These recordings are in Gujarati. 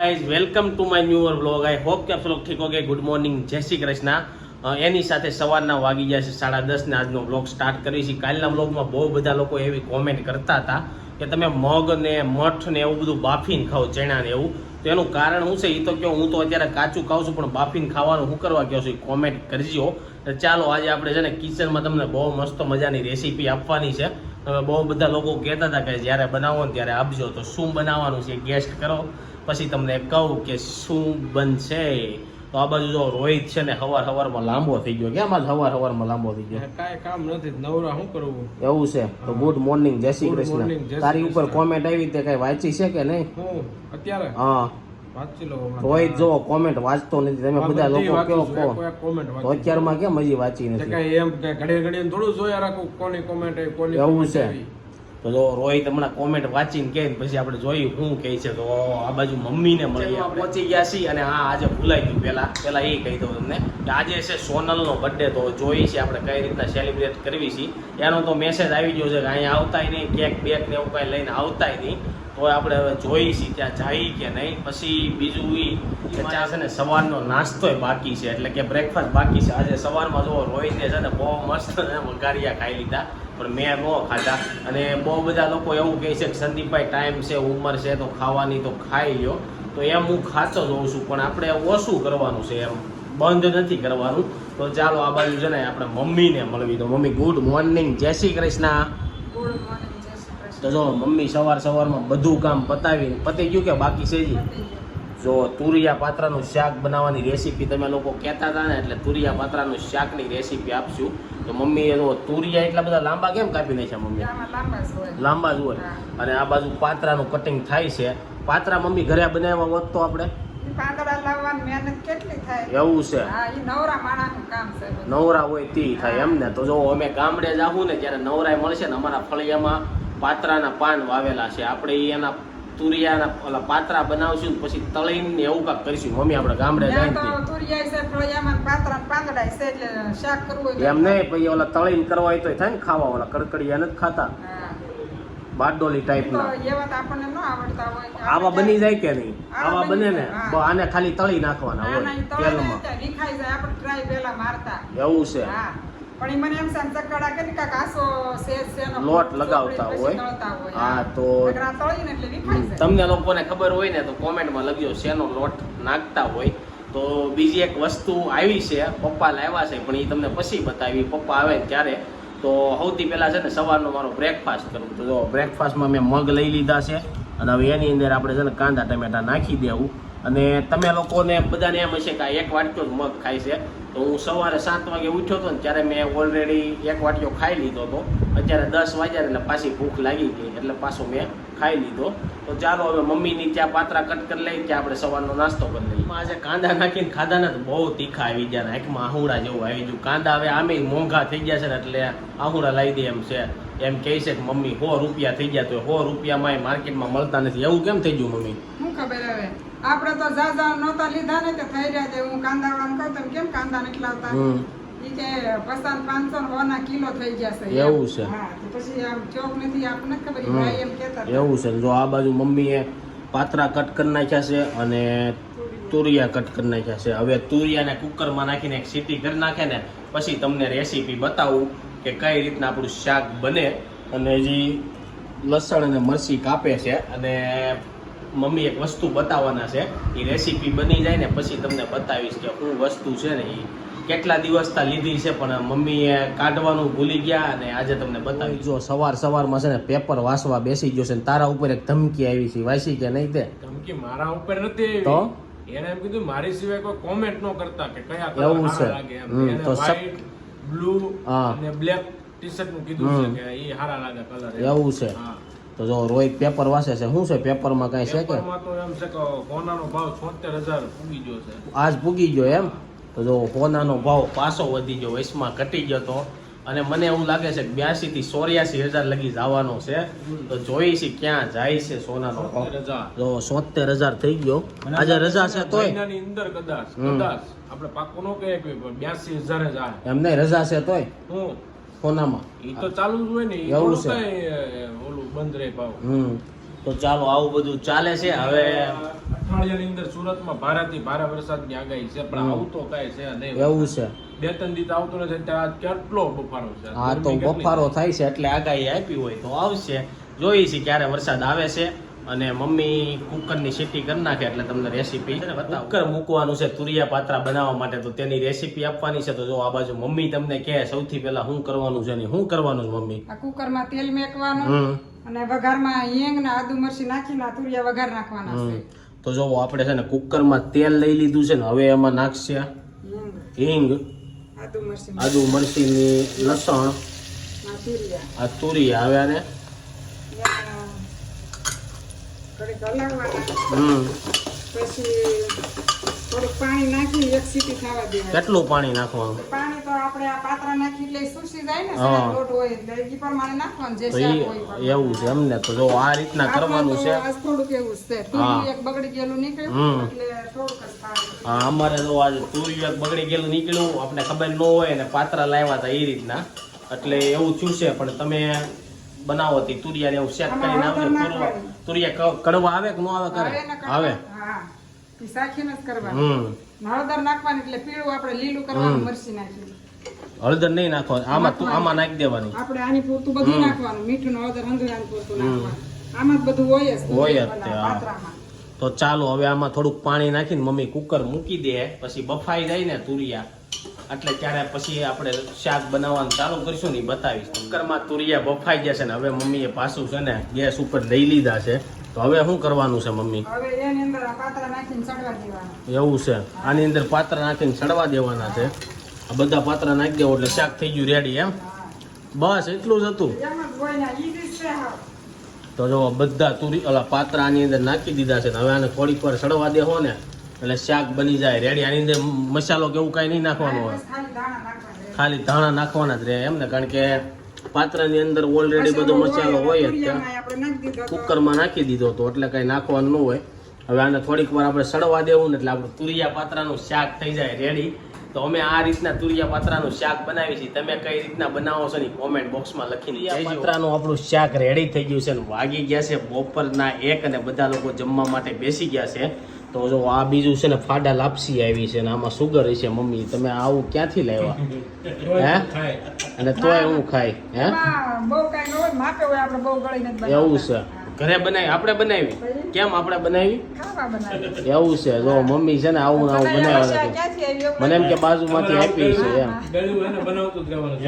Guys welcome to my newer vlog. I hope કે આપ લોકો ઠીક હોગે। ગુડ મોર્નિંગ, જય શ્રી કૃષ્ણ। એની સાથે સવારના વાગી ગયા છે 10:30 ને આજનો વ્લોગ સ્ટાર્ટ કરી છે। કાલના વ્લોગમાં બહુ બધા લોકો એવી કોમેન્ટ કરતા હતા કે તમે મગ ને મઠ ને એવું બધું બાફીને ખાઓ, ચણા ને એવું। તો એનું કારણ શું છે એ તો કહો। હું તો અત્યારે કાચું ખાઉં છું, પણ બાફીને ખાવાનું શું કરવા કહો છો એ કોમેન્ટ કરજો। ચાલો આજે આપણે છે ને કિચનમાં તમને બહુ મસ્ત મજાની રેસીપી આપવાની છે। તમે બહુ બધા લોકો કહેતા હતા કે જ્યારે બનાવો ને ત્યારે આપજો, તો શું બનાવવાનું છે ગેસ્ટ કરો, પછી તમને કહું કે શું બનશે। તો આ બાજુ જો રોહિત છે ને હવારમાં લાંબો થઈ ગયો। કેમ આજ હવારમાં લાંબો થઈ ગયો? કાંઈ કામ નથી, નવરા શું કરવું એવું છે? તો ગુડ મોર્નિંગ, જય શ્રી કૃષ્ણ। તારી ઉપર કોમેન્ટ આવી તે કઈ વાંચી છે કે નહીં? હું અત્યારે હા વાંચી લો। રોહિત જો કોમેન્ટ વાંચતો નથી, તમે બધા લોકો કયો કહો કોમેન્ટ તો અત્યારમાં કેમ હજી વાંચી નથી? કઈ એમ કે ઘડીએ થોડું જોયા રાખું કોની કોમેન્ટ આવી, કોની એવું comment છે? આવી। તો જો રોહિત હમણાં કોમેન્ટ વાંચીને કહે પછી આપણે જોયું શું કહે છે। તો આ બાજુ મમ્મીને મળી પહોંચી ગયા છીએ। અને હા, આજે ભૂલાઈ ગયું, પહેલા એ કહી દઉં તમને કે આજે છે સોનલનો બર્થડે। તો જોઈએ છીએ આપણે કઈ રીતના સેલિબ્રેટ કરવી છે। એનો તો મેસેજ આવી ગયો છે કે અહીંયા આવતાય નહીં, કેક બેક ને એવું કાંઈ લઈને આવતાય નહીં। તો આપણે હવે જોઈએ છીએ ત્યાં જાય કે નહીં। પછી બીજું એ કે ચા છે ને સવારનો નાસ્તોય બાકી છે, એટલે કે બ્રેકફાસ્ટ બાકી છે। આજે સવારમાં જો રોહિતે છે ને બહુ મસ્ત વઘારિયા ખાઈ લીધા, પણ મેં ન ખાધા। અને બહુ બધા લોકો એવું કહે છે કે સંદીપભાઈ ટાઈમ છે, ઉંમર છે, તો ખાવાની તો ખાઈ લ્યો। તો એમ હું ખાતો જોઉં છું, પણ આપણે ઓછું કરવાનું છે, એમ બંધ નથી કરવાનું। તો ચાલો આ બાજુ છે ને આપણે મમ્મીને મળવી દો। મમ્મી ગુડ મોર્નિંગ, જય શ્રી કૃષ્ણ। ગુડ મોર્નિંગ, જય શ્રી કૃષ્ણ। તો જો મમ્મી સવારમાં બધું કામ પતાવીને પતી ગયું કે બાકી છે જી? જો તુરિયા પાત્રાનું શાક બનાવવાની રેસીપી તમે લોકો કહેતા હતા ને, એટલે તુરિયા પાત્રાનું શાકની રેસીપી આપશું। તો મમ્મીએ જો તુરિયા એટલા બધા લાંબા કેમ કાપી નાખ્યા મમ્મી? આમાં લાંબા જ હોય। લાંબા જ હોય। અને આ બાજુ પાત્રાનું કટિંગ થાય છે। પાત્રા મમ્મી ઘરે બનાવ્યા હોત તો આપણે? ઈ પાંદડા લાવવાની મહેનત કેટલી થાય। એવું છે? હા, ઈ નવરા માણાનું કામ છે બધું। નવરા હોય તી થાય એમ ને? તો જો અમે ગામડે જાવું ને ત્યારે નવરાય મળશે ને, અમારા ફળિયામાં પાત્રાના પાન વાવેલા છે। આપણે એના તુરિયાના ઓલા પાત્રા બનાવશું, પછી તળીને એવું કાંક કરીશું મમ્મી આપણે ગામડે ત્યાં જઈને। તો તુરિયા છે, ફળિયામાં પાતરા ને પાંદડા છે, એટલે શાક કરવું હોય એમ નહીં, પછી ઓલા તળીને કરવા હોય તો થાય ને ખાવા, ઓલા કડકડિયા નથી ખાતા, હા, બારડોલી તો ટાઈપના। એવા તો આપણને ન આવડતા હોય। આવા બની જાય કે નહીં? આવા આવા બને ને? હા। આને ખાલી તળી નાખવાના હોય આના ઈ તેલમાં। તળે વિખાઈ જાય, આપણે ટ્રાય પેલા મારતા। એવું છે? હા, પણ ઈ મને એમ છે ચકડા કરી કાક આસો સેનો લોટ લગાવતા હોય। હા, તો નકરા તળીને એટલે વિખાઈ જાય। તમને લોકોને ખબર હોય ને તો કોમેન્ટમાં લખજો શેનો લોટ નાખતા હોય। તો બીજી એક વસ્તુ આવી છે, પપ્પા લાવ્યા છે, પણ એ તમને પછી બતાવી, પપ્પા આવે ત્યારે। તો સૌથી પહેલાં છે ને સવારનો મારો બ્રેકફાસ્ટ કરું। તો જો બ્રેકફાસ્ટમાં મેં મગ લઈ લીધા છે, અને હવે એની અંદર આપણે છે ને કાંદા ટમેટા નાખી દેવું। અને તમે લોકોને બધાને એમ હશે કે આ એક વાટક્યો જ મગ ખાય છે। તો હું સવારે 7 વાગે ઉઠ્યો હતો ને ત્યારે મેં ઓલરેડી એક વાટક્યો ખાઈ લીધો હતો। અત્યારે 10 વાગ્યા એટલે પાછી ભૂખ લાગી ગઈ, એટલે પાછો મેં ખાઈ લીધો। તો ચાલો હવે મમ્મીની ત્યાં પાત્રા કટ કરી લઈ, ત્યાં આપણે સવારનો નાસ્તો કરી લઈએ। આજે કાંદા નાખીને ખાધા ને તો બહુ તીખા આવી ગયા, આંખમાં આહુડા જેવું આવી ગયું। કાંદા હવે આમે મોંઘા થઈ ગયા છે ને, એટલે આહુડા લાવી દે એમ છે। એમ કહે છે કે મમ્મી 100 રૂપિયા થઈ ગયા, તો 100 રૂપિયામાં માર્કેટમાં મળતા નથી। એવું કેમ થઈ ગયું મમ્મી? શું ખબર હવે, આપણે તો ઝાઝા નહોતા લીધા ને કે થઈ રહ્યા છે। હું કાંદા વાળાને કહું તમે કેમ કાંદા નથી લાવતા? ઈ કે 500 ના કિલો થઈ ગયા છે। એવું છે? હા, તો પછી આમ ચોક નથી, આપણને ખબર, ઈ ભાઈ એમ કહેતા હતા। એવું છે? જો આ બાજુ મમ્મીએ પાત્રા કટ કરી નાખ્યા છે, અને તુરિયા કટ કરી નાખ્યા છે। હવે તુરિયાને કુકરમાં નાખીને એક સીટી કરી નાખે ને પછી તમને રેસીપી બતાવું કે કઈ રીતના આપણું શાક બને। અને હજી લસણ અને મરચી કાપે છે, અને મમ્મી એક વસ્તુ બતાવવાના છે। એ રેસીપી બની જાય ને પછી તમને બતાવીશ કે શું વસ્તુ છે ને, એ કેટલા દિવસથી લીધી છે, પણ મમ્મીએ કાઢવાનું ભૂલી ગયા, અને આજે તમને બતાવી। જો સવારમાં છે ને પેપર વાંચવા બેસી ગયો છે, ને તારા ઉપર એક ધમકી આવી છે, વાંચી કે નહીં? તે ધમકી મારા ઉપર નથી તો આવી, એને એમ કીધું મારી સિવાય કોઈ કોમેન્ટ ન કરતા કે કયા કલર એવું છે? સારા લાગે એમ। એને તો વ્હાઈટ, બ્લુ હા, અને બ્લેક ટી-શર્ટ નું કીધું છે કે ઈ સારા લાગે કલર એવું છે? હા, તો જો રોહિત પેપર વાંચે છે। શું છે પેપરમાં? કઈ છે કે? પેપરમાં તો એમ છે કે સોનાનો ભાવ 76,000 પૂગી ગયો છે। આજ પૂગી ગયો એમ? તો જો સોનાનો ભાવ પાછો વધી ગયો, વૈશમાં ઘટી ગયો તો, અને મને એવું લાગે છે કે 82 થી 84,000 લગી જવાનો છે। તો જોઈ છે ક્યાં જાય છે સોનાનો ભાવ। જો 77,000 થઈ ગયો। આજે રજા છે તોય મહિનાની અંદર કદાચ આપણે પાક્કું ન કહીએ કે 82,000 જાય એમ નહીં, રજા છે તોય હું સોનામાં ઈ તો ચાલુ જ હોય ને, એવું છે? કઈ ઓલું બંધ રહે ભાવ। તો ચાલો આવું બધું ચાલે છે હવે. અઠવાડિયાની અંદર સુરતમાં ભારેથી ભારે વરસાદની આગાહી છે પણ આવતો કાંઈ છે નહીં. એવું છે. 2-3 દિવસ આવતો નથી ત્યાં કેટલો બફારો છે. હા તો ગરમી કેટલી બફારો થાય છે એટલે આગાહી આપી હોય તો આવશે. જોઈએ છે ક્યારે વરસાદ આવે છે. અને મમ્મી કુકરની સીટી કરી નાખે એટલે તમને રેસીપી કુકર મૂકવાનું છે તુરિયા પાત્રા બનાવવા માટે, તો તેની રેસીપી આપવાની છે. તો જો આ બાજુ મમ્મી તમને કહે સૌથી પહેલા શું કરવાનું છે ને શું કરવાનું છે મમ્મી? આ કુકરમાં તેલ મેકવાનું અને વઘારમાં હિંગ ને આદુ મરચી નાખીને આ તુરિયા વઘાર નાખવાના છે. તો જો આપણે છે ને કુકરમાં તેલ લઈ લીધું છે ને હવે એમાં નાખશે હિંગ, આદુ મરચી ની લસણ, આ તુરિયા. હવે આને થોડીક હલાવવાના. પછી થોડુંક પાણી નાખી એક સીટી થવા દેવાનું. કેટલું પાણી નાખવાનું? પાણી તો આપણે આ પાત્રા નાખી એટલે સુસી જાય ને, સારો લોટ હોય એટલે એ પ્રમાણે નાખવાનું જે તો શાક હોય. એવું છે એમને. તો જો આ રીતના કરવાનું છે. આજ થોડુંક એવું છે તુરિયું એક બગડી ગયેલું નીકળ્યું એટલે થોડુંક જ ખાવાનું. હા અમારે તો આજે તુરિયું એક બગડી ગયેલું નીકળ્યું, આપણે ખબર ન હોય ને પાત્રા લાવ્યા હતા એ રીતના એટલે એવું થયું છે. પણ તમે બનાવો હતી તુરિયા ને એવું શેક કરીને આવે. તુરિયા કડવા આવે કે ન આવે? કરે આવે. હા ઈ સાખીને જ કરવાનું. હળદર નાખવાની એટલે પીળું આપણે લીલું કરવાનું. મરચી નાખી હળદર નહીં નાખવાની, આમાં નાખી દેવાની. આપણે આની પૂરતું બધું નાખવાનું. મીઠું ને હળદર હંધુરાનું પૂરતું નાખવાનું. આમાં જ બધું હોય જ પાત્રામાં. તો ચાલો હવે આમાં થોડુંક પાણી નાખીને મમ્મી કુકર મૂકી દે, પછી બફાઈ જાય ને તુરિયા એટલે ત્યારે પછી આપણે શાક બનાવવાનું ચાલુ કરીશું ને બતાવીશ. કુકરમાં તુરિયા બફાઈ જશે ને હવે મમ્મીએ પાછું છે ને ગેસ ઉપર લઈ લીધા છે. તો હવે શું કરવાનું છે મમ્મી? હવે એની અંદર આ પાત્રા નાખીને ચડવા દેવાના. એવું છે, આની અંદર પાત્રા નાખીને ચડવા દેવાના છે. આ બધા પાત્રા નાખી દેવો એટલે શાક થઈ ગયું રેડી એમ? બસ એટલું જ હતું. એમ જ હોય ને, ઈ જ છે. હા તો જો બધા પાત્રા આની અંદર નાખી દીધા છે. હવે આને થોડીક વાર સડવા દેવો ને એટલે શાક બની જાય રેડી. આની અંદર મસાલો કે એવું કાંઈ નહીં નાખવાનું હોય, ખાલી ધાણા નાખવાના જ રહે એમ ને, કારણ કે પાત્રાની અંદર ઓલરેડી બધો મસાલો હોય જ. કુકરમાં નાખી દીધો તો એટલે કાંઈ નાખવાનું ન હોય. હવે આને થોડીક વાર આપણે સડવા દેવું ને એટલે આપણું તુરિયા પાત્રાનું શાક થઈ જાય રેડી. તો અમે આ રીતના તુરિયા પાત્રાનું શાક બનાવી છીએ. તમે કઈ રીતના બનાવો છો ને કોમેન્ટ બોક્સમાં લખીને પાત્રાનું આપણું શાક રેડી થઈ ગયું છે ને વાગી ગયા છે બપોરના 1 અને બધા લોકો જમવા માટે બેસી ગયા છે. તો જો આ બીજું છે ને ફાડા લાપસી આવી છે ને આમાં સુગર છે. મમ્મી તમે આવું ક્યાંથી લાવ્યા હે? અને તોય હું ખાય હે? બહુ કાંઈ ન હોય, માપે હોય. આપણે બહુ ગળીને જ બનાવતા. એવું છે. ઘરે બનાવી આપણે બનાવી? કેમ આપણે બનાવી? ખાવા બનાવી. એવું છે. જો મમ્મી છે ને આવું આવું બનાવ્યા નથી. ક્યાંથી આવી એવું મને એમ કે બાજુમાંથી આપી છે એમ. ગળ્યું એને બનાવતું જ રહેવાનું.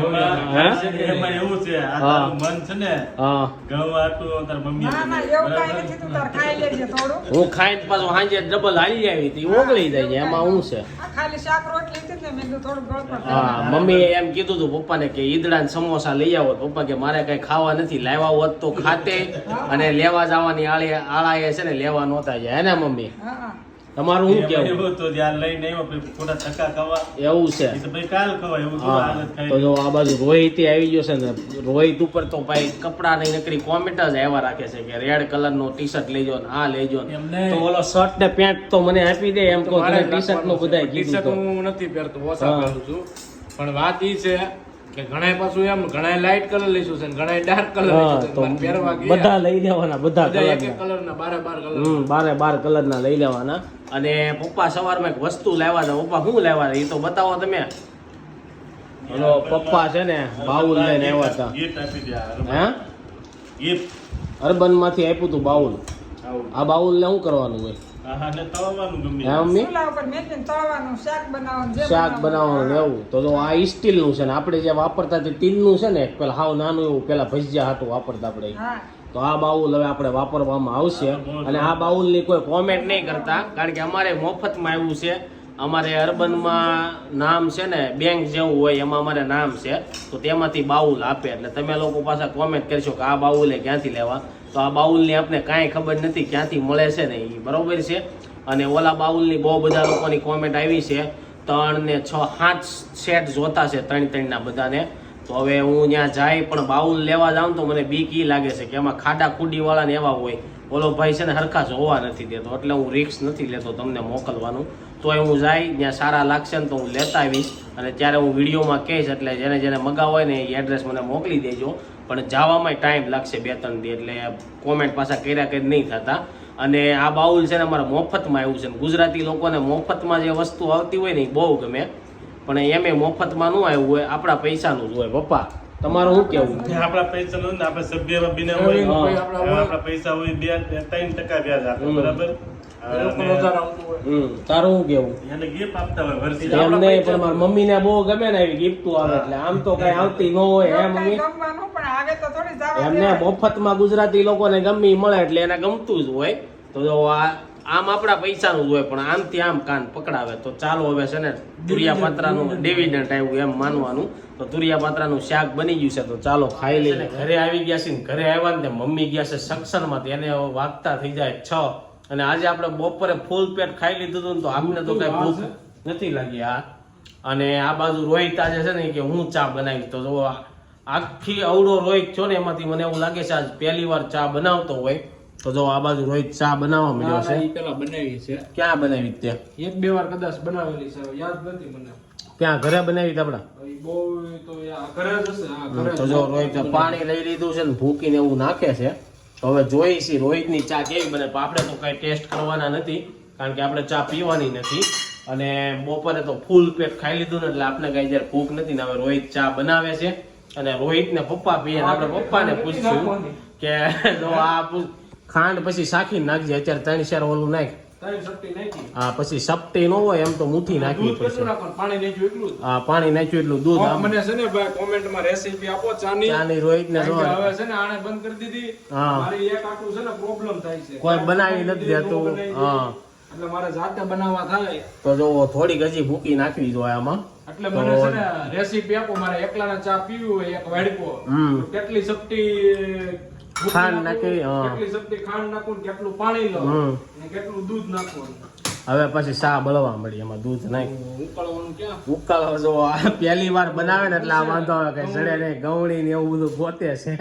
એમાં એવું છે આ તારું મન છે ને હા ઘઉં આટલું તાર મમ્મી ના ના એવું કાંઈ નથી. તું તાર ખાઈ લેજે થોડું. હું ખાઈને પાછું સાંજે ડબલ હાલી આવી હતી ઓગળી જાય છે એમાં શું છે? આ ખાલી શાક રોટલી હતી ને મેં કીધું થોડું ગળ પર હા મમ્મીએ એમ કીધું હતું પપ્પાને કે ઈદડા ને સમોસા લઈ આવો. પપ્પા કે મારે કઈ ખાવા નથી, લાવ્યા હોત તો ખાતે અને લેવા જવાની આળાએ છે ને લેવા નહોતા જાય હે ને મમ્મી? હા તમારું શું કેવું? એવું તો જ્યાં લઈને આવ્યો પછી થોડા ટકા ખાવા એવું છે. એ તો ભાઈ કાલ ખવાય એવું હા થોડું આદત તો ખાઈ જો આ બાજુ રોહિત આવી ગયો છે ને રોહિત ઉપર તો ભાઈ કપડા ની નકરી કોમેન્ટ જ આવ્યા રાખે છે કે રેડ કલર નું ટી શર્ટ લેજો ને આ લેજો ને. એમને તો ઓલો શર્ટ ને પેન્ટ તો મને આપી દે એમ કહો ટી શર્ટ નું બધા કીધું ટી-શર્ટ તો હું નથી પહેરતો, ઓછા પહેરું છું. પણ વાત ઈ છે કે ઘણાય પાછું એમ ઘણાય લાઈટ કલર લઈશું છે ને ઘણાય ડાર્ક કલર હા લઈશું છે. તો પણ પહેરવા ગયા બધા લઈ લેવાના બધા બધા એક કલર કલરના 12 કલર. 12 કલર ના લઈ લેવાના. અને પપ્પા સવારમાં એક વસ્તુ લાવ્યા હતા. પપ્પા શું લાવ્યા હતા એ તો બતાવો તમે. ઓલો પપ્પા છે ને બાઉલ લઈને આવ્યા હતા. ગિફ્ટ આપી દે હે? ગિફ્ટ અર્બન માંથી આપ્યું હતું બાઉલ. આ બાઉલ ને શું કરવાનું હોય? હા ને તળવાનું ગમે હે મમ્મી? ચૂલા ઉપર મેકીને તળવાનું, શાક બનાવવાનું, જે શાક બનાવવાનું ને એવું. તો જો આ સ્ટીલ નું છે ને આપણે જે વાપરતા તે ટીન નું છે ને પેલા હાવ નાનું એવું પેલા ભજીયા હાટું વાપરતા આપણે. હા તો આ બાઉલ હવે આપણે વાપરવામાં આવશે. અને આ બાઉલ ની કોઈ કોમેન્ટ નહીં કરતા કારણ કે અમારે મફતમાં આવ્યું છે. અમારે અર્બનમાં નામ છે ને બેંક જેવું હોય એમાં અમારે નામ છે. તો તેમાંથી બાઉલ આપે એટલે તમે લોકો પાછા કોમેન્ટ કરશો કે આ બાઉલે ક્યાંથી લેવા. તો આ બાઉલની આપણે કાંઈ ખબર નથી ક્યાંથી મળે છે ને એ બરોબર છે. અને ઓલા બાઉલની બહુ બધા લોકોની કોમેન્ટ આવી છે. 3 ને 6 7 સેટ જોતા છે 3 ના બધાને. તો હવે હું ત્યાં જાય પણ બાઉલ લેવા જાઉં તો મને બીક ઈ લાગે છે કે એમાં ખાડા ખુડી વાળા ને એવા હોય. ઓલો ભાઈ છે ને હરખા જોવા નથી દેતો એટલે હું રિસ્ક નથી લેતો તમને મોકલવાનું. તો હું જાય ત્યાં સારા લાગશે ને તો હું લેતા આવીશ અને ત્યારે હું વિડીયોમાં કહીશ એટલે જેને જેને મગાવ હોય ને એ એડ્રેસ મને મોકલી દેજો. પણ જવામાં ટાઈમ લાગશે 2-3 દી, એટલે કોમેન્ટ પાછા કર્યા કરી નહીં થતા. અને આ બાઉલ છે ને અમારા મફતમાં આવ્યું છે. ગુજરાતી લોકોને મફતમાં જે વસ્તુ આવતી હોય ને એ બહુ ગમે, પણ એમ મફતમાં ન આવ્યું હોય, આપણા પૈસાનું જ હોય. પપ્પા તમારું શું કેવું? આપણા પૈસા નો ને આપણે સભ્ય બને હોય, આપણા પૈસા હોય 2-3% વ્યાજ આપે, બરાબર? તારું શું કેવું? એને gift આપતા હોય વર્ષે. એમ નહીં, પણ મારી મમ્મીને બહુ ગમે ને એવી ગિફ્ટો આવે, એટલે આમ તો કઈ આવતી ન હોય હે મમ્મી? ગમવાનું પણ આવે તો થોડી જવા એમને મફતમાં ગુજરાતી લોકોને ગમે ઈ મળે એટલે એને ગમતું જ હોય. તો જો આમ આપણા પૈસાનું જ હોય, પણ આમથી આમ કાન પકડાવે. તો ચાલો હવે છે ને તુરિયા-પાત્રાનું ડિવિડન્ડ આવ્યું એમ માનવાનું. તો તુરિયા-પાત્રાનું શાક બની ગયું છે, તો ચાલો ખાઈ લઈએ. ઘરે આવી ગયા છે ને ઘરે આવ્યા ને મમ્મી ગયા છે સક્ષનમાં, એને વાગતા થઈ જાય 6. અને આજે આપણે બપોરે ફૂલ પેટ ખાઈ લીધું હતું ને, તો આમને તો કઈ ભૂખ નથી લાગી. અને આ બાજુ રોહિત આજે છે ને કે હું ચા બનાવી. તો જો આખી અવડો રોહિત છો ને, એમાંથી મને એવું લાગે છે આજ પહેલી વાર ચા બનાવતો હોય. તો જો આ બાજુ રોહિત ચા બનાવવા મળ્યો છે. પેલા બનાવી છે, ક્યાં બનાવી તે? 1-2 વાર કદાચ બનાવેલી છે, યાદ નથી મને. ક્યાં ઘરે બનાવી આપડા? બહુ તો ઘરે જ હશે. હા, ઘરે. તો જો રોહિત પાણી લઈ લીધું છે ને ભૂકીને એવું નાખે છે. તો હવે જોઈ છીએ રોહિતની ચા કેવી બને. આપણે તો કઈ ટેસ્ટ કરવાના નથી, કારણ કે આપણે ચા પીવાની નથી. અને બપોરે તો ફૂલ પેટ ખાઈ લીધું ને, એટલે આપણે કઈ જયારે ભૂખ નથી ને. હવે રોહિત ચા બનાવે છે અને રોહિત ને પપ્પા પીએ. આપણે પપ્પાને પૂછ્યું કે જો આ ખાંડ પછી સાખી નાખજે, અત્યારે 3-4 ઓલું નાખ. હા, પછી સપટી ન હોય એમ તો મુઠ્ઠી નાખવી પડશે. પાણી નાખ્યું એટલું. હા, પાણી નાખ્યું એટલું દૂધ. મને છે ને ભાઈ કોમેન્ટમાં રેસીપી આપો ચાની રોહિત ને જો હવે છે ને આને બંધ કરી દીધી. મારી એક આખું છે ને પ્રોબ્લેમ થાય છે, કોઈ બનાવી નથી દેતું. હા, એટલે મારે જાતે બનાવવા થાય. તો જો થોડીક હજી ભૂકી નાખવી જોઈએ આમાં. એટલે મને છે ને રેસીપી આપો. મારે એકલાને ચા પીવી હોય એક વાડકો, કેટલી સપટી ખાંડ નાખી, કેટલી સપટી ખાંડ નાખું, કેટલું પાણી લઉં અને કેટલું દૂધ નાખવું. હવે પછી ચા બળવા મળી, એમાં દૂધ નાખ. ઉકાળવાનું ક્યાં? ઉકાળો જો પહેલી વાર બનાવે ને એટલે આ વાંધો આવે કે સડે ને ગવણી ને એવું બધું ગોતે છે.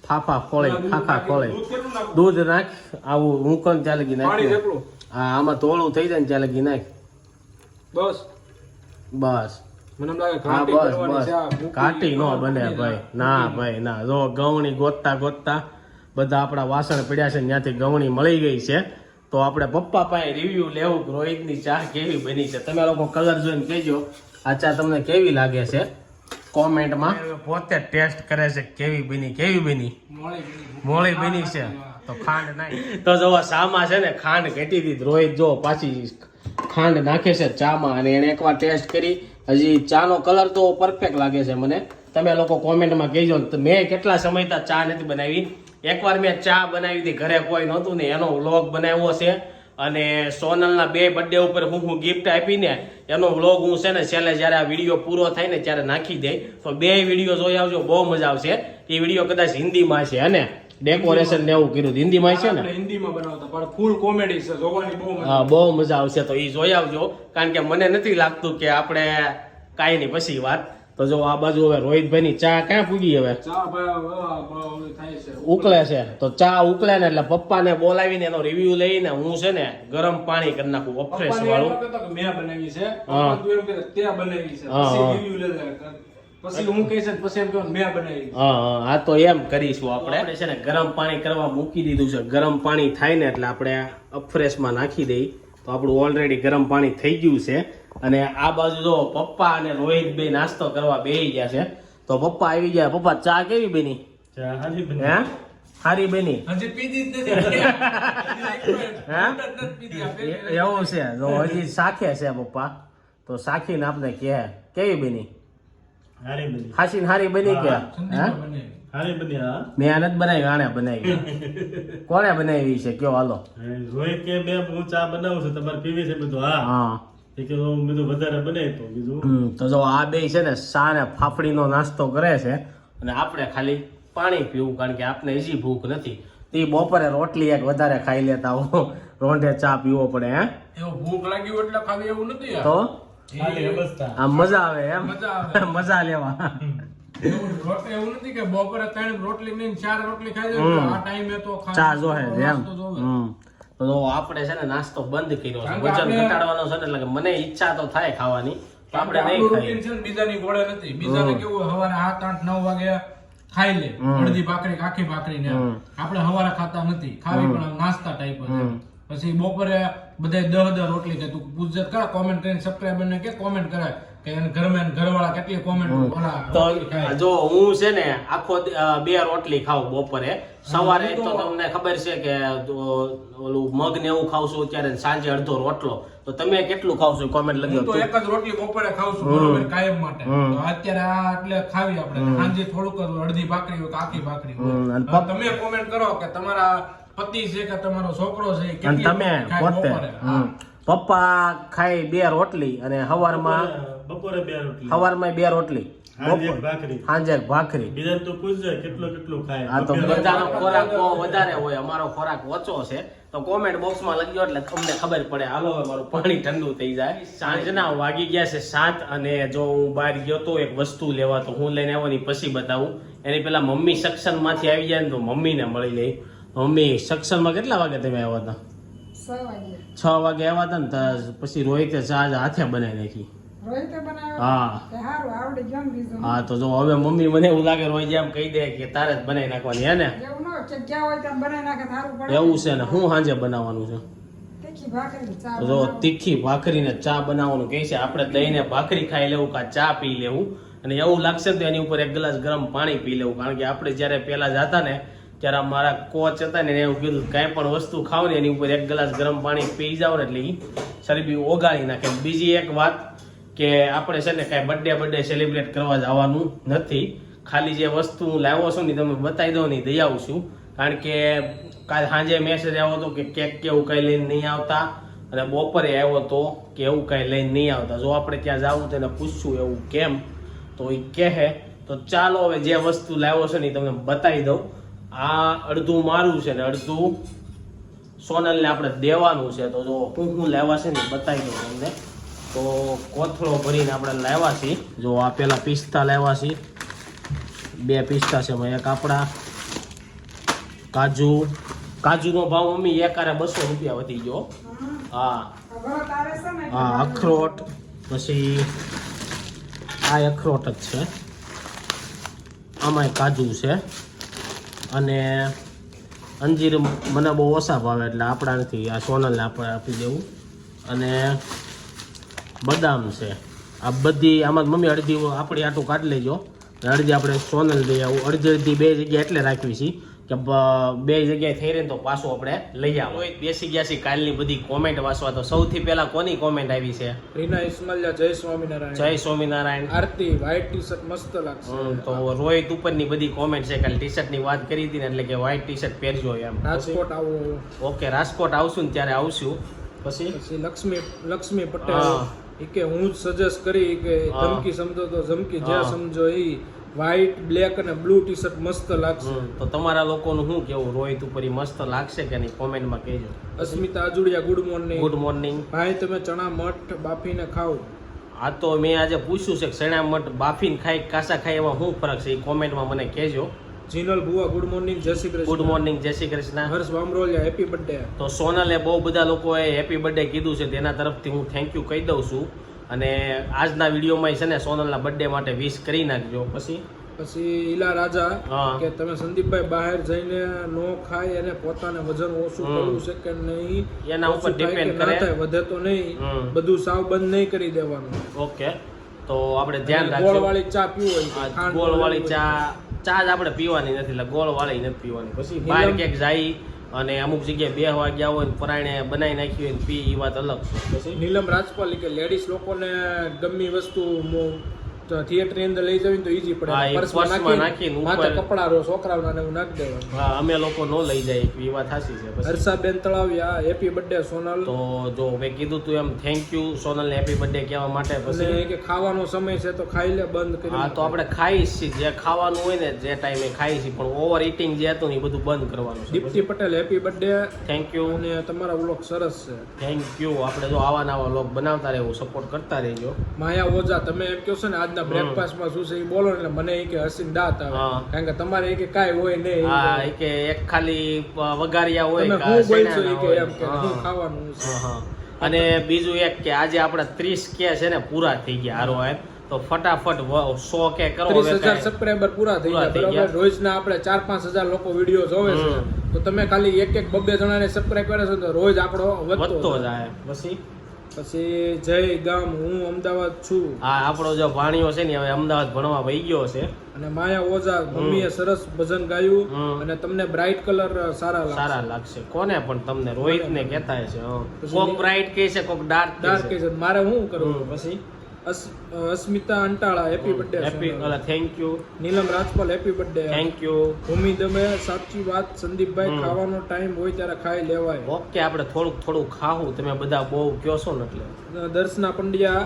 ફાફા ખોળી, ખાખા ખોળી. દૂધ નાખ, આવું મૂકો ને ત્યાં લગી નાખ. હા, આમાં તોળું થઈ જાય ને ત્યાં લગી નાખ. બસ બસ. મને લાગે હા, બસ બસ. કાટી નો બને ભાઈ. ના ભાઈ ના. જો ગવણી ગોતતા ગોતતા બધા આપણા વાસણ પડ્યા છે, ત્યાંથી ગવણી મળી ગઈ છે. તો આપણે પપ્પા પાસે રિવ્યુ લેવું રોહિતની ચા કેવી બની છે. તમે લોકો કલર જોઈને કહેજો આ ચા તમને કેવી લાગે છે કોમેન્ટમાં. પોતે ટેસ્ટ કરે છે કેવી બની, કેવી બની. મોળી બની છે. તો ખાંડ નાખી. તો જો ચામાં છે ને ખાંડ ઘટી દીધી. રોહિત જો પાછી ખાંડ નાખે છે ચામાં, અને એને એકવાર ટેસ્ટ કરી. હજી ચાનો કલર તો પરફેક્ટ લાગે છે મને. તમે લોકો કોમેન્ટમાં કહેજો. મેં કેટલા સમયથી ચા નથી બનાવી. એકવાર મેં ચા બનાવી હતી, ઘરે કોઈ નહોતું ને, એનો વ્લોગ બનાવ્યો છે. અને સોનલના 2 બર્થડે ઉપર હું ગિફ્ટ આપીને એનો વ્લોગ હું છે ને છેલ્લે જ્યારે આ વિડીયો પૂરો થાય ને ત્યારે નાખી દઈ. તો 2 વિડીયો જોઈ આવજો, બહુ મજા આવશે. એ વિડીયો કદાચ હિન્દીમાં છે અને ડેકોરેશન ને એવું કર્યું હિન્દીમાં છે ને, હિન્દીમાં બનાવતા પણ ફૂલ કોમેડી છે, જોવાની બહુ મજા. હા, બહુ મજા આવશે. તો એ જોઈ આવજો, કારણ કે મને નથી લાગતું કે આપણે કાંઈ નહીં પછી વાત. તો જો આ બાજુ હવે રોહિતભાઈ ની ચા ક્યાં પૂગી? હવે ચા થાય છે, ઉકળે છે. તો ચા ઉકળે ને એટલે પપ્પાને બોલાવીને એનો રિવ્યુ લઈને હું છે ને ગરમ પાણી કરી નાખું અફ્રેશ વાળું. મેં બનાવી છે, તે બનાવી છે, પછી રિવ્યુ લેતા પછી હું કહીશ પછી એમ કહું મેં બનાવી. હા, તો એમ કરીશું આપણે છે ને ગરમ પાણી કરવા મૂકી દીધું છે. ગરમ પાણી થાય ને એટલે આપણે અફ્રેશમાં નાખી દઈ. તો આપણું ઓલરેડી ગરમ પાણી થઈ ગયું છે. અને આ બાજુ જો પપ્પા અને રોહિત બે નાસ્તો કરવા બેસી ગયા છે. તો પપ્પા આવી ગયા. પપ્પા ચા કેવી બની? ચા હારી બની. હે, સારી બની. હજી પીધી જ નથી. એવું છે? જો હજી શાખે છે પપ્પા, તો શાખીને આપણે કહે કેવી બની? હારી બની. ખાસી હારી બની કે? હારી બની. હા, મેં નથી બનાવી, આને બનાવી. કોને બનાવી છે કયો? હાલો. રોહિત કે બે હું ચા બનાવું છું, તમારે પીવી છે? બધું હા. એ કે હું બધું વધારે બનાવી તો બીજું. તો જો આ બે છે ને શા ને ફાફડીનો નાસ્તો કરે છે, અને આપણે ખાલી પાણી પીવું, કારણ કે આપણે હજી ભૂખ નથી. તે બપોરે રોટલી એક વધારે ખાઈ લેતા હો, રોંઢે ચા પીવો પડે. હે, એવું ભૂખ લાગ્યું એટલે ખાલી એવું નથી. તો આ મજા આવે એમ, મજા લેવા. એવું નથી કે બપોરે 3 રોટલી નહીં 4 રોટલી ખાઈ જાય. આ ટાઈમે તો ચા જોહે એમ. તો આપણે છે ને નાસ્તો બંધ કર્યો છે, વજન ઘટાડવાનો છે ને, એટલે મને ઈચ્છા તો થાય ખાવાની, આપણે નહીં આપણું ખાઈએ. રૂટીન છે ને બીજાની ઘોડે નથી. બીજાને કેવું હોય, સવારે 7, 8, 9 વાગે ખાઈ લે અડધી ભાખરી કે આખી ભાખરી ને આપણે સવારે ખાતા નથી. ખાવી પણ આમ નાસ્તા ટાઈપ જ. પછી બપોરે બધા 10 રોટલી કે તું પૂછત કરા, કોમેન્ટ કરીને સબસ્ક્રાઇબર ને કે કોમેન્ટ કરાય કે એને ઘરમાં ઘરવાળા કેટલી કોમેન્ટ તો જો હું છે ને આખો 2 રોટલી ખાઉં બપોરે. સવારે તો તમને ખબર છે કે ઓલું મગ ને એવું ખાવ છું અત્યારે, સાંજે અડધો રોટલો. તો તમે કેટલું ખાવ છો કોમેન્ટ લખજો. હું તો એક જ રોટલી બપોરે ખાઉં છું બરોબર, કાયમ માટે. તો અત્યારે આ એટલે ખાવી આપણે સાંજે થોડુંક જ અડધી ભાખરી હોય કે આખી ભાખરી હોય. હવે તમે કોમેન્ટ કરો કે તમારા પતિ છે કે તમારો છોકરો છે અને કેટલી તમે ખાય પોતે બપોરે. હા. પપ્પા ખાય 2 રોટલી અને સવારમાં બપોરે 2 રોટલી, 2 રોટલી, સાંજે એક ભાખરી. સાંજે ભાખરી. બીજાને તો પૂછજે કેટલું ખાય. આ તો બધાનો ખોરાક બહુ વધારે હોય, અમારો ખોરાક ઓછો છે. તો કોમેન્ટ બોક્સમાં લખજો એટલે તમને ખબર પડે. હાલો હવે મારું પાણી ઠંડુ થઈ જાય. સાંજના વાગી ગયા છે 7 અને જો હું બહાર ગયો તો એક વસ્તુ લેવા, તો હું લઈને આવ્યો ની પછી બતાવું. એની પેલા મમ્મી સેક્શન માંથી આવી જાય ને તો મમ્મીને મળી લઈ. મમ્મી સેક્શનમાં કેટલા વાગે તમે આવ્યા હતા? 6 વાગે 6 વાગે આવ્યા હતા ને તો પછી રોહિતે ચા હાથે બનાવી નાખી. રોહિતે બનાવ્યો હા તે હારું આવડી ગયું ને બીજું. હા, તો જો હવે મમ્મી મને એવું લાગે રોહિત એમ કહી દે કે તારે જ બનાવી નાખવાની હે ને. એવું ન હોય કે જ્યાં હોય ત્યાં બનાવી નાખે તો હારું પડે. એવું છે ને હું સાંજે બનાવવાનું છે. તીખી ભાખરી ચા તો જો બનાવો. તીખી ભાખરીને ચા બનાવવાનું કહે છે. આપણે દહીંને ભાખરી ખાઈ લેવું કાં ચા પી લેવું, અને એવું લાગશે ને તો એની ઉપર 1 ગ્લાસ ગરમ પાણી પી લેવું. કારણ કે આપણે જ્યારે પહેલા જતા ને ત્યારે મારા કોચ હતા ને એવું કીધું કાંઈ પણ વસ્તુ ખાવ ને એની ઉપર 1 ગ્લાસ ગરમ પાણી પી જાવ ને એટલે ઈ શરબી ઓગાળી નાખે. બીજી એક વાત કે આપણે છે ને કાંઈ બર્થડે સેલિબ્રેટ કરવા જવાનું નથી. ખાલી જે વસ્તુ હું લાવ્યો છું ને તમે બતાવી દઉં ને દઈ આવું છું. કારણ કે કાલ સાંજે મેસેજ આવ્યો હતો કે કેક કે એવું કંઈ લઈને નહીં આવતા, અને બપોરે આવ્યો હતો કે એવું કંઈ લઈને નહીં આવતા. જો આપણે ત્યાં જવું તો એને પૂછશું એવું કેમ, તો એ કહે. તો ચાલો હવે જે વસ્તુ લાવ્યો છે ને એ તમને બતાવી દઉં. આ અડધું મારું છે ને અડધું સોનલને આપણે દેવાનું છે. તો જો હું લાવ્યા છે ને બતાવી દઉં તમને. તો કોથળો ભરીને આપણે લાવ્યા છીએ. જો આ પેલા પિસ્તા લાવ્યા છીએ, 2 પિસ્તા છે. એક આપણા કાજુનો ભાવ મમ્મી એકારે 200 રૂપિયા વધી ગયો. હા વરત આવે છે ને એટલે હા, અખરોટ, પછી આ અખરોટ જ છે, આમાં કાજુ છે, અને અંજીર મને બહુ ઓછા ભાવે એટલે આપણા નથી, આ સોનલને આપણે આપી દેવું. અને બદામ છે. આ બધી આમાં મમ્મી અડધી આપણી આટું કાઢી લેજો, અડધી આપણે સોનલ દઈ આવું. અડધી 2 જગ્યાએ એટલે રાખવી છે કે 2 જગ્યાએ થઈ રહે તો પાછું આપણે લઈ આવો. બેસી ગયા છે કાલની બધી કોમેન્ટ વાંચવા. તો સૌથી પહેલા કોની કોમેન્ટ આવી છે? રીના ઇસ્માઇલિયા, જય સ્વામિનારાયણ. જય સ્વામિનારાયણ. આરતી, વ્હાઈટ ટી-શર્ટ મસ્ત લાગશે. તો રોહિત ઉપરની બધી કોમેન્ટ છે. કાલે ટી-શર્ટ ની વાત કરી હતી ને એટલે કે વ્હાઈટ ટી-શર્ટ પહેરજો એમ. રાજકોટ આવો. ઓકે, રાજકોટ આવશું ને ત્યારે આવશું. પછી પછી લક્ષ્મી પટેલ હા. ઈ કે હું જ સજેસ્ટ કરી કે હા. ધમકી સમજો તો ધમકી, જે હા. સમજો ઈ. વ્હાઈટ, બ્લેક અને બ્લુ ટી-શર્ટ મસ્ત લાગશે. તો તમારા લોકોનું શું કેવું, રોહિત ઉપર ઈ મસ્ત લાગશે કે નહીં કોમેન્ટમાં કહેજો. Asmita Ajudiya, good morning. Good morning. ભાઈ તમે ચણા મઠ બાફીને ખાઓ. આ તો મેં આજે પૂછ્યું છે કે ચણા મઠ બાફીને ખાઈ કાસા ખાઈ એમાં શું ફરક છે એ કોમેન્ટમાં મને કહેજો. જીનલ ભુવા, ગુડ મોર્નિંગ, જય શ્રી કૃષ્ણ. ગુડ મોર્નિંગ, જય શ્રી કૃષ્ણ. હર્ષ વામરોલિયા, હેપી બર્થડે. તો સોનલે બહુ બધા લોકોએ હેપી બર્થડે કીધું છે, તેના તરફથી હું થેન્ક યુ કહી દઉં છું. અને આજના વિડીયોમાં છે ને સોનલના બર્થડે માટે વિશ કરી નાખજો. પછી ઈલા રાજા હા. કે તમે સંદીપભાઈ બહાર જઈને નો ખાય અને પોતાને વજન ઓછું કરવું છે કે નહીં, એના ઉપર ઓછું થાય depend કે ના કરે. થાય, વધે તો નહીં, બધું સાવ બંધ નહીં કરી દેવાનું. ઓકે, તો આપણે ધ્યાન ગોળ રાખજો. વાળી ચા પીવું હોય તો ખાંડ ગોળ વાળી વાળી ચા જ આપણે પીવાની નથી, એટલે ગોળ વાળી નથી પીવાની. પછી બહાર ક્યાંક જાય અને અમુક જગ્યાએ 2 વાગ્યા હોય ને પરાણે બનાવી નાખી હોય ને પી, એ વાત અલગ છે. પછી નીલમ રાજપાલ કે લેડીઝ લોકોને ગમી વસ્તુ થિયેટર ની અંદર લઈ જવી ને તો ઈઝી પડે. હા, એ પર્સમાં પર્સમાં નાખીને નાખીને માથે ઉપર- કપડા રો છોકરાઓના ને એવું નાખી દેવાનું. હા, અમે લોકો ન લઈ જાય એ વાત સાચી છે. પછી હર્ષાબેન તળાવિયા, હેપી બર્થડે સોનલ. તો જો મેં કીધું તું એમ થેન્ક યુ સોનલને હેપી બર્થડે કહેવા માટે. અને પછી કે ખાવાનો સમય છે તો ખાઈ લે, બંધ કરી હા, તો આપણે ખાઈશ છીએ જે ખાવાનું હોય ને જે ટાઈમે ખાઈ છીએ, પણ ઓવર ઇટિંગ જે હતું ને એ બધું બંધ કરવાનું છે. Deepti Patel, happy birthday. Thank you. અને તમારા વ્લોગ સરસ છે. Thank you. આપણે જો આવા નવા લોક બનાવતા રહેવું, સપોર્ટ કરતા રહેજો. માયા ઓઝા, તમે એમ કહો છો ને આજના બ્રેકફાસ્ટમાં શું છે એ બોલો ને, એટલે મને એ કે હસીને દાંત આવે. હા. કારણ કે તમારે એ કે કાંઈ હોય નહીં. હા, એ કે એક ખાલી વઘારિયા હોય તમે કે હું બોલશો શેણાના એ કે હોય. એમ કે હા. હું ખાવાનું છે. હા, હા. અને બીજું એક કે આજે આપણા 30K છે ને પૂરા થઈ ગયા હારો તો ફટાફટ 100K કરો 30,000 સબસ્ક્રાઇબર પૂરા થઈ ગયા બરાબર. રોજના આપણે 4-5 હજાર લોકો વિડીયો જોવે છે તો તમે ખાલી એક બબ્બે જણાને સબસ્ક્રાઇબ કરે છે તો રોજ આપણો વધતો જાય. પછી જય ગામ હું અમદાવાદ છું. હા, આપણો જો ભાણિયો છે ને હવે અમદાવાદ ભણવા વહી ગયો છે. અને માયા ઓઝા મમ્મીએ સરસ ભજન ગાયું અને તમને બ્રાઇટ કલર સારા લાગશે. કોને પણ તમને રોહિત ને કહેતા છે. કોક બ્રાઇટ કહે છે, કોક ડાર્ક કહે છે. મારે શું કરવું? પછી Asmita Antala happy birthday. Thank you. Neelam Rajpal happy birthday. Thank you. Bhumi દમે સાચી વાત સંદીપભાઈ, ખાવાનો ટાઈમ હોય ત્યારે ખાઈ લેવાય. ઓકે, આપણે થોડું ખાવું, તમે બધા બહુ કયો છો ને એટલે. દર્શના પંડ્યા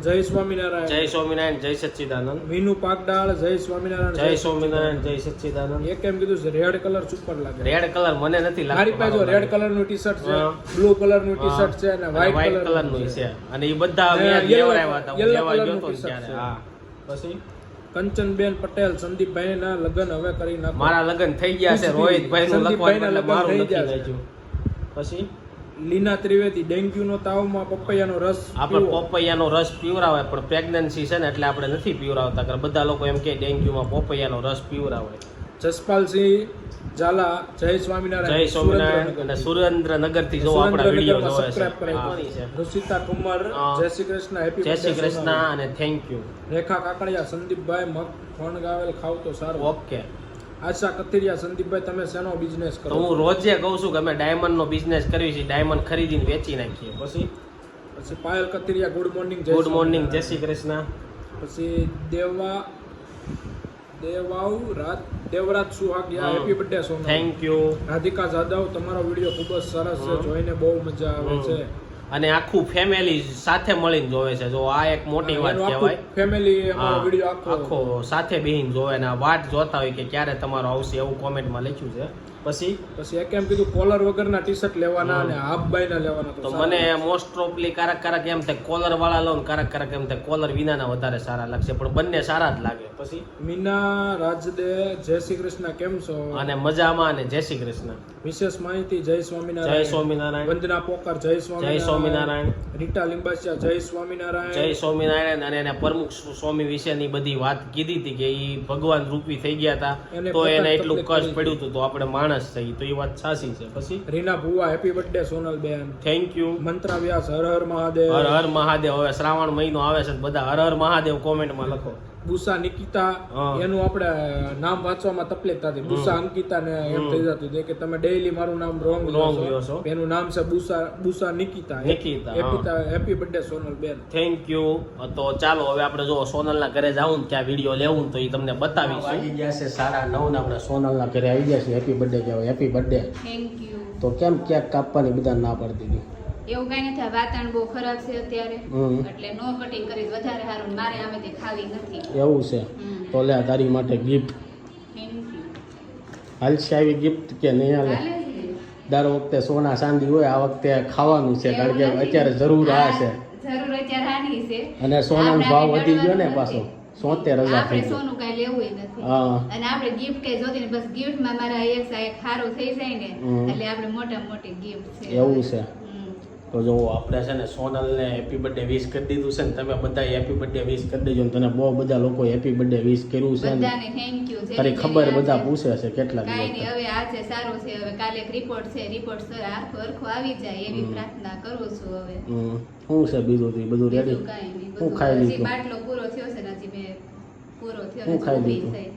જય સ્વામિનારાયણ. જય સ્વામિનારાયણ, જય સચ્ચિદાનંદ. વિનુ પાકડાળ જય સ્વામિનારાયણ. જય સ્વામિનારાયણ, જય સચ્ચિદાનંદ. એક એમ કીધું છે રેડ કલર સુપર લાગે. રેડ કલર મને નથી લાગતો. મારી પાસે રેડ કલર નું ટી-શર્ટ છે, બ્લુ કલર નું ટી-શર્ટ છે અને વ્હાઈટ કલર નું છે. અને એ બધા મેં લેવડાવ્યા હતા. હું લેવા ગયો તો ત્યારે. હા. પછી કંચનબેન પટેલ સંદીપભાઈ ના લગ્ન હવે કરી નાખો. મારા લગ્ન થઈ ગયા છે. રોહિતભાઈ નું લખવાનું એટલે મારું લખી નાખ્યું. પછી લીના ત્રિવેદી ડેન્ગ્યુ નો તાવમાં પપૈયાનો રસ. આપણે પપૈયાનો રસ પીવરાવાય પણ પ્રેગ્નન્સી છે ને એટલે આપણે નથી પીવરાવતા. કારણ બધા લોકો એમ કે ડેન્ગ્યુમાં પપૈયાનો રસ પીવરાવાય. જસપાલસિંહ ઝાલા જય સ્વામિનારાયણ. જય સ્વામિનારાયણ. અને સુરેન્દ્રનગર થી જો આપણા વિડિયો જોવે છે. રુચિતા ઠુમ્મર જય શ્રી કૃષ્ણ હેપી જય શ્રી કૃષ્ણ અને થેન્ક યુ. રેખા કાકડિયા સંદીપભાઈ મગ ફણગાવેલ ખાવ તો સારું. ઓકે. આશા કથિરિયા સંદીપભાઈ તમે શેનો બિઝનેસ કરો? તો હું રોજે કહું છું કે અમે ડાયમંડ નો બિઝનેસ કરીએ છીએ. ડાયમંડ ખરીદીને વેચી નાખીએ. પછી Payal Kathiriya good morning. Good morning, જય શ્રી કૃષ્ણ. પછી Devraj Suhagiya happy birthday Sonal. Thank you. Radhika Jadav તમારો વિડિયો ખૂબ જ સરસ છે, જોઈને બહુ મજા આવે છે. અને આખું ફેમિલી સાથે મળીને જોવે છે. જો આ એક મોટી વાત કહેવાય. ફેમિલી અમારો વિડિયો આખો સાથે બેહીને જોવે ને વાટ જોતા હોય કે ક્યારે તમારો આવશે એવું કોમેન્ટમાં લખ્યું છે. પછી એક એમ કીધું કોલર વગરના ટી-શર્ટ લેવાના અને હાફ બાયના લેવાના. તો મને મોસ્ટ ઓફલી કારક એમ થાય કોલર વાળા લો ને કારક એમ થાય કોલર વિનાના વધારે સારા લાગશે, પણ બંને સારા જ લાગે. પછી મીના રાજદે જય શ્રી કૃષ્ણ કેમ છો? અને મજામાં અને જય શ્રી કૃષ્ણ. વિશેષ માહિતી જય સ્વામિનારાયણ. જય સ્વામિનારાયણ. વંદના પોકાર જય સ્વામિનારાયણ. જય સ્વામિનારાયણ. રીટા લીંબાસિયા જય સ્વામિનારાયણ. જય સ્વામિનારાયણ. અને એને પ્રમુખ સ્વામી વિશેની બધી વાત કીધી હતી કે એ ભગવાન રૂપી થઈ ગયા હતા તો એને એટલું કષ્ટ પડ્યું હતું તો આપણે માણસ થઈ, તો એ વાત સાચી છે. પછી Reena Bhuva happy birthday Sonal ben. Thank you. Mantra Vyas Har Har Mahadev. Har Har Mahadev. હવે શ્રાવણ મહિનો આવે છે, બધા હર હર મહાદેવ કોમેન્ટમાં લખો. બુસા નિકિતા એનું આપણે નામ વાંચવામાં તકલીફ થતી. બુસા અંકિતા ને એમ થઈ જતું હતું કે તમે ડેઈલી મારું નામ રોંગ લો છો. એનું નામ છે બુસા Nikita. Happy birthday Sonal ben. Thank you. તો ચાલો હવે આપણે જો સોનલના ઘરે જાવું ને ત્યાં વિડીયો લેવું તો એ તમને બતાવીશું. આવી ગયા છે 9:30 ને આપણે સોનલના ઘરે આવી ગયા છે. હેપી બર્થડે કહેવાય. Happy birthday. Thank you. તો કેમ કેક કાપવાની બધા ના પડતી હતી? એવું કઈ નથી, વાતાવરણ બહુ ખરાબ છે અત્યારે એટલે નો કટિંગ કરી વધારે સારું. મારે આમેથી ખાવી નથી. એવું છે? તો લે તારી માટે ગિફ્ટ. Thank you. હાલશે આવી ગિફ્ટ કે નહીં હાલે? દર વખતે સોના ચાંદી હોય, આ વખતે ખાવાનું છે કારણ કે અત્યારે જરૂર આ છે. જરૂર અત્યારે આની છે. અને સોનાનો ભાવ વધી ગયો ને પાછો 70,000 થઈ ગયો. સોનું કઈ લેવું નથી. અને આપણે ગિફ્ટ કઈ જોતી ને બસ ગિફ્ટમાં મારા એક સારું થઈ જાય ને એટલે આપણે મોટા મોટી ગિફ્ટ છે. એવું છે? તો જો આપણે છે ને સોનલને હેપી બર્થડે વિશ કરી દીધું છે ને તમે બધા હેપી બર્થડે વિશ કરી દેજો ને. તને બહુ બધા લોકો હેપી બર્થડે વિશ કર્યું છે ને બધાને થેન્ક યુ. તારી ખબર બધા પૂછે છે કેટલા કાઈ દિવસ. નહીં, હવે આજે સારું છે. હવે કાલે એક રિપોર્ટ છે, રિપોર્ટ સરખો આવી જાય એવી પ્રાર્થના કરું છું. હવે શું છે બીજું? બધું રેડી? બીજું કાંઈ નહીં, હું બધું ખાઈ હજી લીધું? બાટલો પૂરો થયો છે ને હજી મેં પૂરો થયો હું ને ખાઈ ઊભી લીધું? થઈ.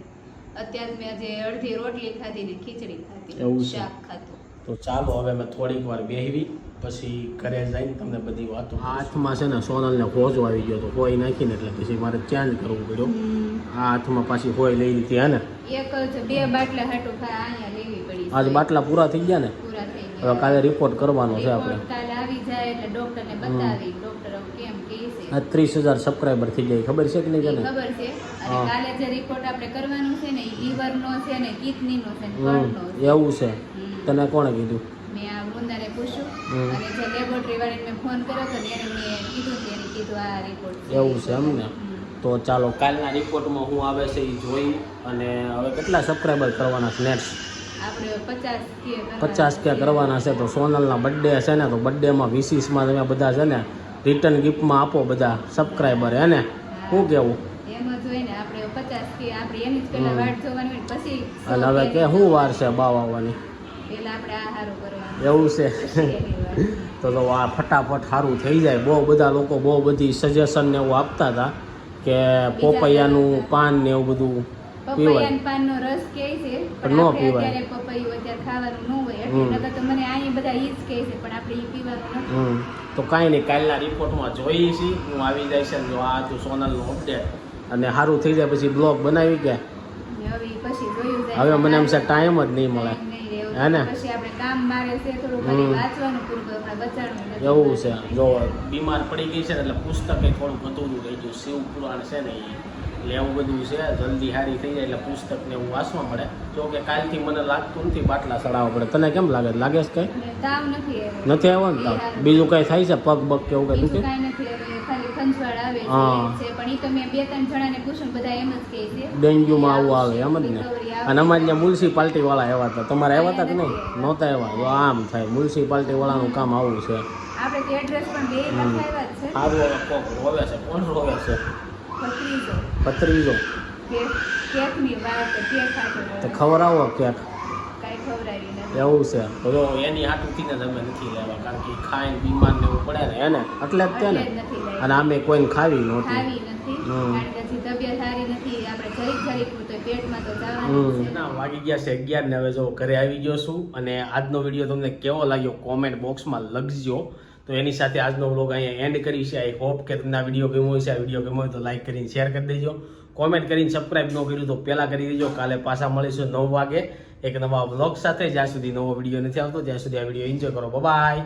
અત્યારે મેં આજે અડધી રોટલી ખાધી ને ખીચડી ખાધી, એવું છે? શાક ખાધું. તો ચાલો હવે અમે થોડીક વાર બેહવી પછી ઘરે જઈને તમને બધી વાતો. હાથમાં છે ને સોનલને હોજો આવી ગયો તો હોઈ નાખીને એટલે પછી મારે ચેન્જ કરવું પડ્યું. આ હાથમાં પાછી હોઈ લઈ લીધી હે ને? એક જ 2 બાટલા હાટું અહીંયા લેવી પડી. આજ બાટલા પૂરા થઈ ગયા ને? પૂરા થઈ હવે ગયા. કાલે રિપોર્ટ કરવાનો છે આપણે. રિપોર્ટ કાલે આવી જાય એટલે ડોક્ટરને બતાવી. ડોક્ટર કેમ કહે છે આ 30,000 સબસ્ક્રાઇબર થઈ જાય ખબર છે કે નહીં તને? ખબર છે. અને કાલે જે રિપોર્ટ આપણે કરવાનું છે ને એ લીવરનો છે ને કિડનીનો છે ને કણનો છે. એવું છે? તને કોણે કીધું? મેં આ વૃંદાને પૂછ્યું અને જે લેબોરેટરી વાળીને મેં ફોન કર્યો હતો ને એને મેં કીધું આ રિપોર્ટ છે. એવું છે એમ ને? તો ચાલો કાલના રિપોર્ટમાં હું આવે છે એ જોઈ અને હવે કેટલા સબસ્ક્રાઇબર કરવાના છે નેક્સ્ટ? આપણે 50K 50K કરવાના છે. તો સોનલના બર્થડે છે ને, તો બર્થડેમાં વિશિસમાં તમે બધા છે ને રિટર્ન ગિફ્ટમાં આપો બધા સબસ્ક્રાઈબર હે ને, શું કેવું? એમ જ હોય ને, આપણે 50K આપણે એની જ પહેલા વાટ જોવાની હોય, પછી અને હવે કે શું વાર છે બાવ આવવાની? પહેલા આપણે આ હારું કરવાનું એવું છે. પછી એની વાત. તો આ ફટાફટ સારું થઈ જાય. બહુ બધા લોકો બહુ બધી સજેશન ને એવું આપતા હતા કે પોપૈયાનું પાન ને એવું બધું પીવાય. પપૈયાના પાનનો રસ કહે છે, પણ પણ ન આપણે પીવાય. અત્યારે પપૈયું અત્યારે ખાવાનું ન હોય એટલે નકર તો મને અહીંયા બધા ઈ જ કહે છે, પણ આપણે ઈ પીવાનું નથી. તો કાંઈ નહીં, કાલના રિપોર્ટમાં જોઈએ છીએ હું આવી જાય છે. જો આ હતું સોનલનું અપડેટ, અને સારું થઈ જાય પછી બ્લોગ બનાવી કે અને હવે ઈ પછી જોયું જાય. હવે મને એમ છે ટાઈમ જ નહીં મળે. ટાઈમ નહીં રહેવું. હે ને? પછી આપણે કામ મારે છે થોડું ઘણી વાંચવાનું પૂરું કરવું, આપણે બચાવવાનું નથી. એવું છે. જો બીમાર પડી ગઈ છે ને એટલે પુસ્તક એ થોડું અધૂરું રહી ગયું. શિવ પુરાણ છે ને એ, એટલે એવું બધું છે. જલ્દી સારી થઈ જાય એટલે પુસ્તકને એવું વાંચવા મળે. જો કે કાલથી મને લાગતું નથી બાટલા ચડાવવા પડે. તને કેમ લાગે? લાગે છે કંઈ? અને તાવ નથી આવ્યો. નથી આવ્યો ને તાવ? બીજું કંઈ થાય છે? પગ બગ કે એવું કંઈ બીજું દુખે? કાંઈ નથી હવે, ખાલી ખંજવાળ આવે હા. છે, પણ ઈ તો મેં 2-3 જણાને પૂછ્યું ને બધા એમ જ કહે છે. ડેન્ગ્યુમાં આવું આવે એમ જ ને. recovery આવે. અને અમારે ત્યાં મ્યુનિસિપાલિટી વાળા આવ્યા હતા. તમારે આવ્યા હતા કે નહીં? નહોતા આવ્યા. તો આમ થાય, મ્યુનિસિપાલિટી વાળાનું કામ આવું છે. આપણે તે એડ્રેસ પણ બે લખાવ્યા જ છે. સારું હવે કોક રોવે છે. કોણ રોવે છે? ભત્રીજો. ભત્રીજો. કેકની વાત કેક ખાતો તો ખવડાવો ક્યાંક. કાંઈ ખવડાવી નથી. એવું છે. તો જો એની હાટુથી ને તમે નથી લેવા, કારણ કે ખાઈને બીમાર ને એવું પડે ને એને, એટલે જ તે ને. એટલે જ નથી લાવી. અને આમે કોઈને ખાવી નહોતી. ખાવી નથી કારણ કે હજી તબિયત સારી નથી. આપણે જરીક તો પેટમાં તો જવાનું જ છે. ના વાગી ગયા છે 11 ને હવે જો ઘરે આવી ગયો છું. અને આજનો વિડીયો તમને કેવો લાગ્યો કોમેન્ટ બોક્સમાં લખજો. તો એની સાથે આજનો વ્લોગ અહીંયા એન્ડ કરી છે. આઈ હોપ કે તમને આ વિડીયો ગમ્યો હશે. આ વિડીયો ગમ્યો હોય તો લાઈક કરીને શેર કરી દેજો. કોમેન્ટ કરીને સબસ્ક્રાઇબ ન કર્યું તો પહેલાં કરી દેજો. કાલે પાછા મળીશું 9 વાગે એક નવા વ્લોગ સાથે. જ્યાં સુધી નવો વિડીયો નથી આવતો ત્યાં સુધી આ વિડીયો એન્જોય કરો. બાય.